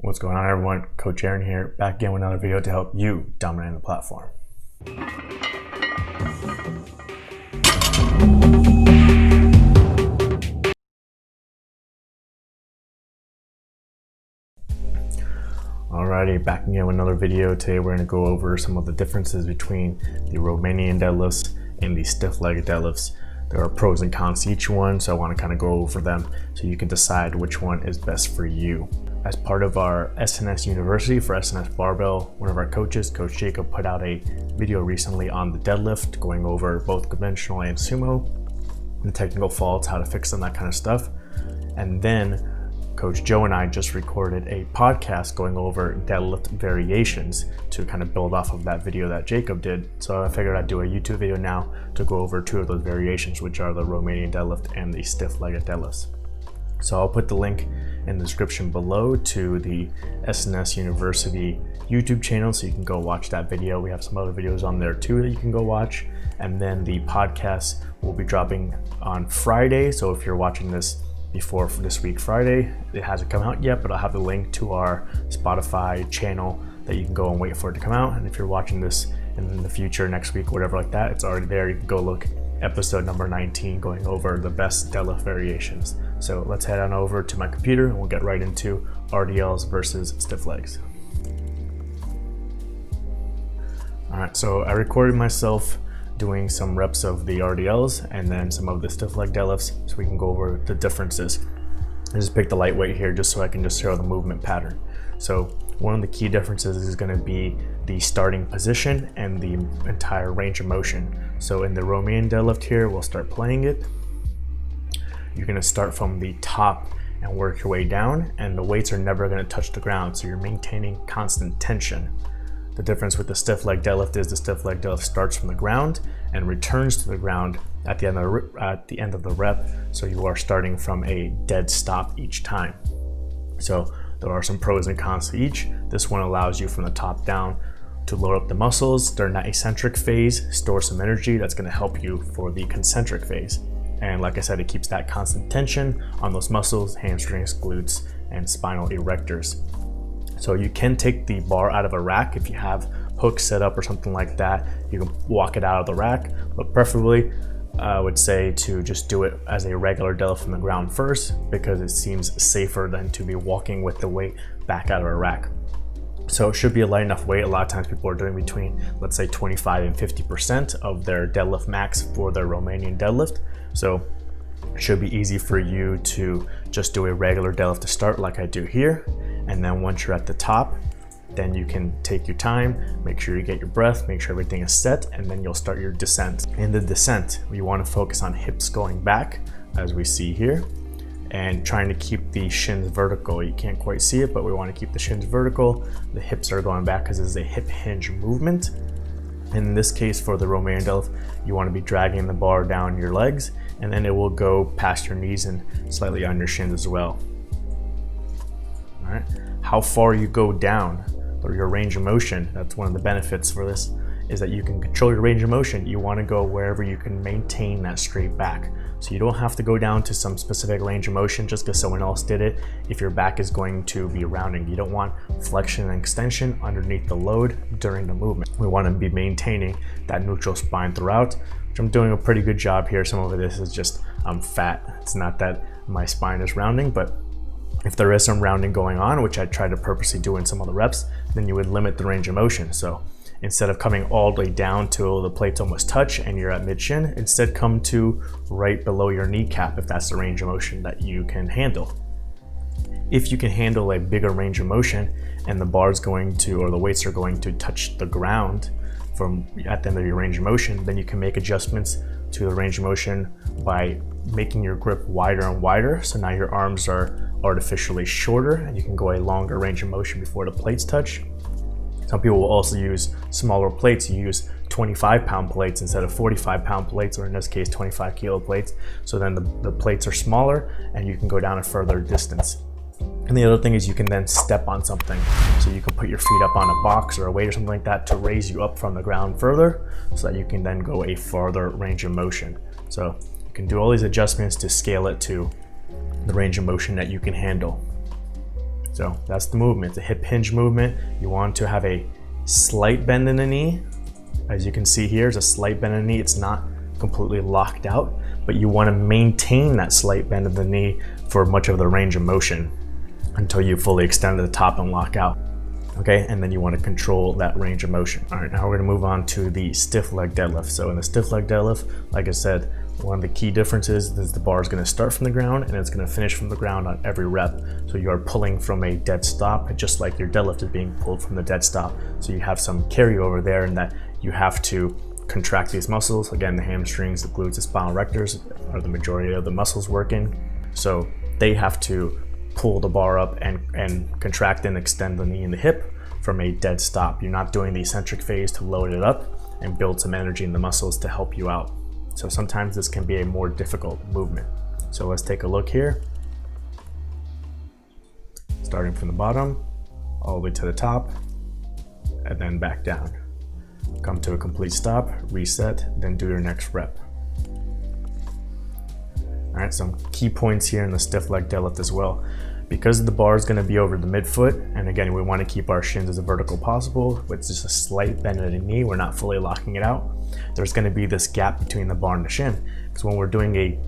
What's going on, everyone? Coach Aaron here, back again with another video to help you dominate the platform. Alrighty, back again with another video. Today we're going to go over some of the differences between the Romanian deadlifts and the stiff leg deadlifts. There are pros and cons to each one, so I want to kind of go over them so you can decide which one is best for you. As part of our SNS University for SNS Barbell, one of our coaches, Coach Jacob, put out a video recently on the deadlift, going over both conventional and sumo, the technical faults, how to fix them, that kind of stuff. And then Coach Joe and I just recorded a podcast going over deadlift variations to kind of build off of that video that Jacob did. So I figured I'd do a YouTube video now to go over two of those variations, which are the Romanian deadlift and the stiff leg deadlifts. So I'll put the link in the description below to the SNS University YouTube channel so you can go watch that video. We have some other videos on there too that you can go watch. And then the podcast will be dropping on Friday. So if you're watching this before this week Friday, it hasn't come out yet, but I'll have the link to our Spotify channel that you can go and wait for it to come out. And if you're watching this in the future, next week, whatever like that, it's already there. You can go look episode number 19 going over the best deadlift variations. So let's head on over to my computer and we'll get right into RDLs versus stiff legs. All right, so I recorded myself doing some reps of the RDLs and then some of the stiff leg deadlifts so we can go over the differences. I just picked the lightweight here just so I can just show the movement pattern. So one of the key differences is going to be the starting position and the entire range of motion. So in the Romanian deadlift here, we'll start playing it. You're going to start from the top and work your way down, and the weights are never going to touch the ground, so you're maintaining constant tension. The difference with the stiff leg deadlift is the stiff leg deadlift starts from the ground and returns to the ground at the end of the rep, so you are starting from a dead stop each time. So there are some pros and cons to each. This one allows you from the top down to load up the muscles during that eccentric phase, store some energy that's going to help you for the concentric phase. And like I said, it keeps that constant tension on those muscles, hamstrings, glutes, and spinal erectors. So you can take the bar out of a rack if you have hooks set up or something like that. You can walk it out of the rack, but preferably I would say to just do it as a regular deadlift from the ground first, because it seems safer than to be walking with the weight back out of a rack. So it should be a light enough weight. A lot of times people are doing between, let's say, 25 and 50% of their deadlift max for their Romanian deadlift. So it should be easy for you to just do a regular deadlift to start like I do here. And then once you're at the top, then you can take your time, make sure you get your breath, make sure everything is set, and then you'll start your descent. In the descent, we want to focus on hips going back, as we see here, and trying to keep the shins vertical. You can't quite see it, but we want to keep the shins vertical. The hips are going back because it's a hip hinge movement. In this case, for the Romanian deadlift, you want to be dragging the bar down your legs, and then it will go past your knees and slightly on your shins as well. All right, how far you go down, or your range of motion, that's one of the benefits for this, is that you can control your range of motion. You want to go wherever you can maintain that straight back. So you don't have to go down to some specific range of motion just because someone else did it if your back is going to be rounding. You don't want flexion and extension underneath the load during the movement. We want to be maintaining that neutral spine throughout, which I'm doing a pretty good job here. Some of this is just I'm fat. It's not that my spine is rounding, but if there is some rounding going on, which I try to purposely do in some of the reps, then you would limit the range of motion. So instead of coming all the way down till the plates almost touch and you're at mid shin, instead come to right below your kneecap if that's the range of motion that you can handle. If you can handle a bigger range of motion and the bar's going to, or the weights are going to touch the ground from at the end of your range of motion, then you can make adjustments to the range of motion by making your grip wider and wider. So now your arms are artificially shorter and you can go a longer range of motion before the plates touch. Some people will also use smaller plates. You use 25-pound plates instead of 45-pound plates, or in this case 25 kilo plates. So then the plates are smaller and you can go down a further distance. And the other thing is you can then step on something. So you can put your feet up on a box or a weight or something like that to raise you up from the ground further so that you can then go a farther range of motion. So you can do all these adjustments to scale it to the range of motion that you can handle. So that's the movement. It's a hip hinge movement. You want to have a slight bend in the knee. As you can see here, it's a slight bend in the knee. It's not completely locked out, but you want to maintain that slight bend of the knee for much of the range of motion until you fully extend to the top and lock out. Okay, and then you want to control that range of motion. All right, now we're going to move on to the stiff leg deadlift. So in the stiff leg deadlift, like I said, one of the key differences is the bar is going to start from the ground and it's going to finish from the ground on every rep. So you are pulling from a dead stop, just like your deadlift is being pulled from the dead stop. So you have some carryover there in that you have to contract these muscles. Again, the hamstrings, the glutes, the spinal erectors are the majority of the muscles working. So they have to pull the bar up and contract and extend the knee and the hip from a dead stop. You're not doing the eccentric phase to load it up and build some energy in the muscles to help you out. So sometimes this can be a more difficult movement. So let's take a look here. Starting from the bottom, all the way to the top, and then back down. Come to a complete stop, reset, then do your next rep. All right, some key points here in the stiff leg deadlift as well. Because the bar is going to be over the midfoot, and again, we want to keep our shins as vertical possible with just a slight bend of the knee. We're not fully locking it out. There's going to be this gap between the bar and the shin. Because when we're doing a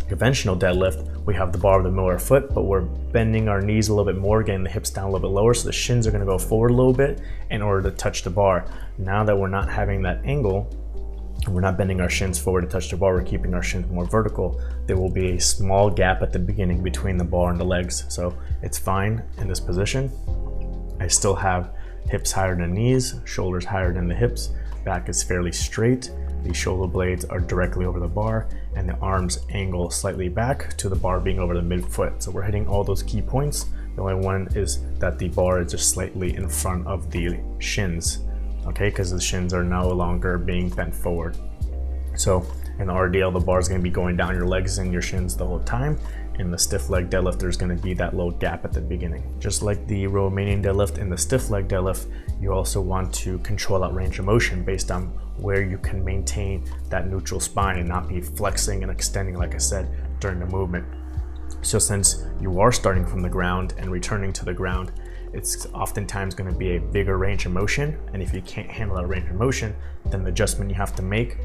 conventional deadlift, we have the bar over the middle of our foot, but we're bending our knees a little bit more, getting the hips down a little bit lower, so the shins are going to go forward a little bit in order to touch the bar. Now that we're not having that angle, and we're not bending our shins forward to touch the bar, we're keeping our shins more vertical, there will be a small gap at the beginning between the bar and the legs. So it's fine in this position. I still have hips higher than knees, shoulders higher than the hips, back is fairly straight, the shoulder blades are directly over the bar, and the arms angle slightly back to the bar being over the midfoot. So we're hitting all those key points. The only one is that the bar is just slightly in front of the shins. Okay, because the shins are no longer being bent forward. So in the RDL, the bar is going to be going down your legs and your shins the whole time. In the stiff leg deadlift, there's going to be that little gap at the beginning. Just like the Romanian deadlift and the stiff leg deadlift, you also want to control that range of motion based on where you can maintain that neutral spine and not be flexing and extending, like I said, during the movement. So since you are starting from the ground and returning to the ground, it's oftentimes going to be a bigger range of motion, and if you can't handle that range of motion, then the adjustment you have to make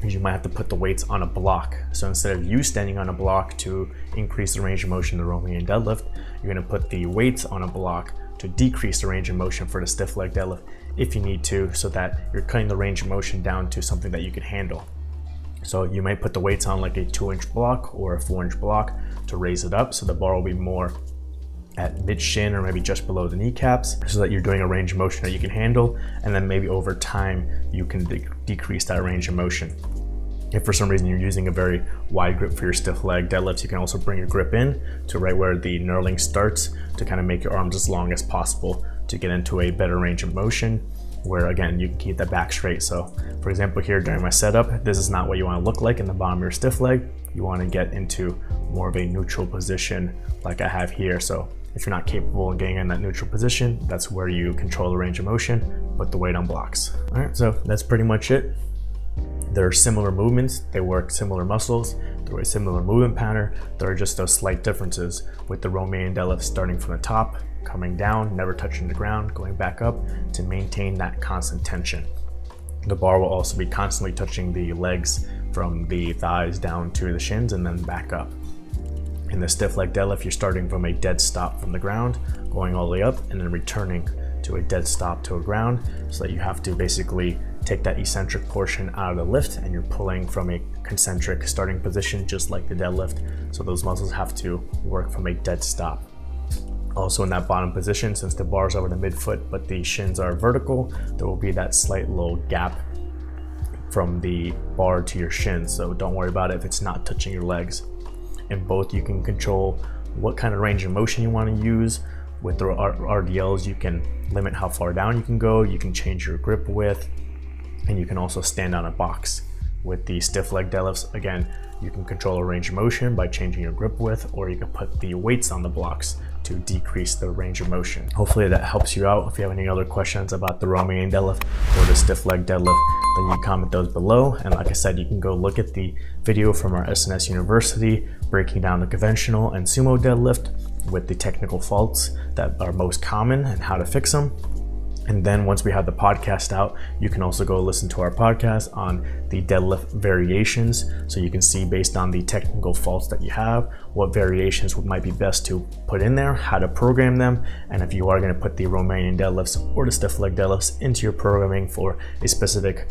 is you might have to put the weights on a block. So instead of you standing on a block to increase the range of motion in the Romanian deadlift, you're going to put the weights on a block to decrease the range of motion for the stiff leg deadlift if you need to, so that you're cutting the range of motion down to something that you can handle. So you might put the weights on like a 2-inch block or a 4-inch block to raise it up, so the bar will be more at mid shin or maybe just below the kneecaps, so that you're doing a range of motion that you can handle, and then maybe over time you can decrease that range of motion. If for some reason you're using a very wide grip for your stiff leg deadlifts, you can also bring your grip in to right where the knurling starts to kind of make your arms as long as possible to get into a better range of motion, where again you can keep that back straight. So for example, here during my setup, this is not what you want to look like in the bottom of your stiff leg. You want to get into more of a neutral position like I have here. So if you're not capable of getting in that neutral position, that's where you control the range of motion, put the weight on blocks. All right, so that's pretty much it. There are similar movements, they work similar muscles, they're a similar movement pattern. There are just those slight differences with the Romanian deadlift starting from the top, coming down, never touching the ground, going back up to maintain that constant tension. The bar will also be constantly touching the legs from the thighs down to the shins and then back up. In the stiff leg deadlift, you're starting from a dead stop from the ground, going all the way up, and then returning to a dead stop to a ground, so that you have to basically take that eccentric portion out of the lift, and you're pulling from a concentric starting position just like the deadlift. So those muscles have to work from a dead stop. Also in that bottom position, since the bar is over the midfoot but the shins are vertical, there will be that slight little gap from the bar to your shins. So don't worry about it if it's not touching your legs. In both, you can control what kind of range of motion you want to use. With the RDLs, you can limit how far down you can go, you can change your grip width, and you can also stand on a box. With the stiff leg deadlifts, again, you can control a range of motion by changing your grip width, or you can put the weights on the blocks to decrease the range of motion. Hopefully that helps you out. If you have any other questions about the Romanian deadlift or the stiff leg deadlift, then you can comment those below. And like I said, you can go look at the video from our SNS University breaking down the conventional and sumo deadlift. with the technical faults that are most common and how to fix them. And then once we have the podcast out, you can also go listen to our podcast on the deadlift variations. So you can see, based on the technical faults that you have, what variations might be best to put in there, how to program them. And if you are going to put the Romanian deadlifts or the stiff leg deadlifts into your programming for a specific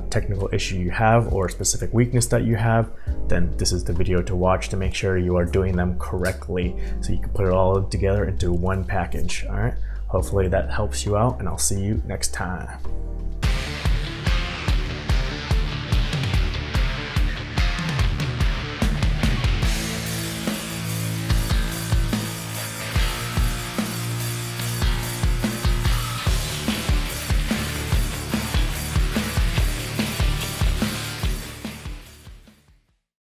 technical issue you have or a specific weakness that you have, then this is the video to watch to make sure you are doing them correctly. So you can put it all together into one package. All right. Hopefully that helps you out, and I'll see you next time.